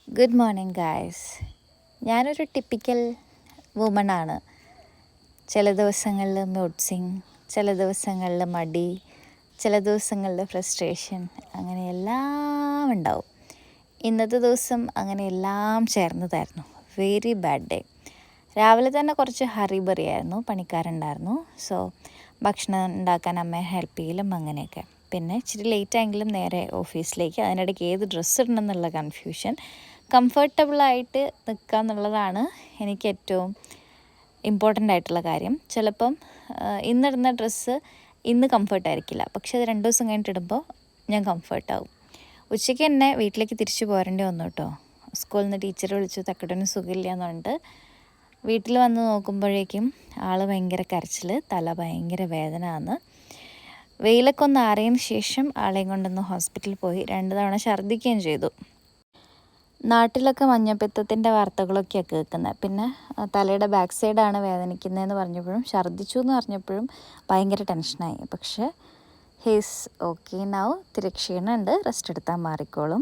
Good morning guys. ഞാനൊരു typical വുമണാണ്. ചില ദിവസങ്ങളിൽ മൂഡ് സ്വിങ്, ചില ദിവസങ്ങളിൽ മടി, ചില ദിവസങ്ങളിൽ ഫ്രസ്ട്രേഷൻ, അങ്ങനെ എല്ലാം ഉണ്ടാവും. ഇന്നത്തെ ദിവസം അങ്ങനെ എല്ലാം ചേർന്നതായിരുന്നു. Very bad day. രാവിലെ തന്നെ കുറച്ച് ഹറിബറി ആയിരുന്നു, പണിക്കാരുണ്ടായിരുന്നു. സോ ഭക്ഷണം ഉണ്ടാക്കാൻ അമ്മയെ ഹെൽപ്പ് ചെയ്യലും അങ്ങനെയൊക്കെ. പിന്നെ ഇച്ചിരി ലേറ്റായെങ്കിലും നേരെ ഓഫീസിലേക്ക്. അതിനിടയ്ക്ക് ഏത് ഡ്രസ്സ് ഇടണം എന്നുള്ള കൺഫ്യൂഷൻ. കംഫർട്ടബിളായിട്ട് നിൽക്കുക എന്നുള്ളതാണ് എനിക്ക് ഏറ്റവും ഇമ്പോർട്ടൻ്റ് ആയിട്ടുള്ള കാര്യം. ചിലപ്പം ഇന്നിടുന്ന ഡ്രസ്സ് ഇന്ന് കംഫർട്ടായിരിക്കില്ല, പക്ഷെ അത് 2 ദിവസം കഴിഞ്ഞിട്ടിടുമ്പോൾ ഞാൻ കംഫർട്ടാവും. ഉച്ചയ്ക്ക് തന്നെ വീട്ടിലേക്ക് തിരിച്ചു പോരേണ്ടി വന്നു കേട്ടോ. സ്കൂളിൽ നിന്ന് ടീച്ചർ വിളിച്ചു, തക്കടന് സുഖമില്ല എന്ന് പറഞ്ഞിട്ട്. വീട്ടിൽ വന്ന് നോക്കുമ്പോഴേക്കും ആൾ ഭയങ്കര കരച്ചിൽ, തല ഭയങ്കര വേദന ആണ്. വെയിലൊക്കെ ഒന്ന് ആറിയതിന് ശേഷം ആളെയും കൊണ്ടൊന്ന് ഹോസ്പിറ്റലിൽ പോയി. 2 തവണ ഛർദ്ദിക്കുകയും ചെയ്തു. നാട്ടിലൊക്കെ മഞ്ഞപ്പിത്തത്തിൻ്റെ വാർത്തകളൊക്കെയാണ് കേൾക്കുന്നത്. പിന്നെ തലയുടെ ബാക്ക് സൈഡാണ് വേദനിക്കുന്നതെന്ന് പറഞ്ഞപ്പോഴും ഛർദ്ദിച്ചു എന്ന് പറഞ്ഞപ്പോഴും ഭയങ്കര ടെൻഷനായി. പക്ഷേ ഹീസ് ഓക്കെ നൗ. ഇത്തിരി ക്ഷീണമുണ്ട്, റെസ്റ്റ് എടുത്താൽ മാറിക്കോളും.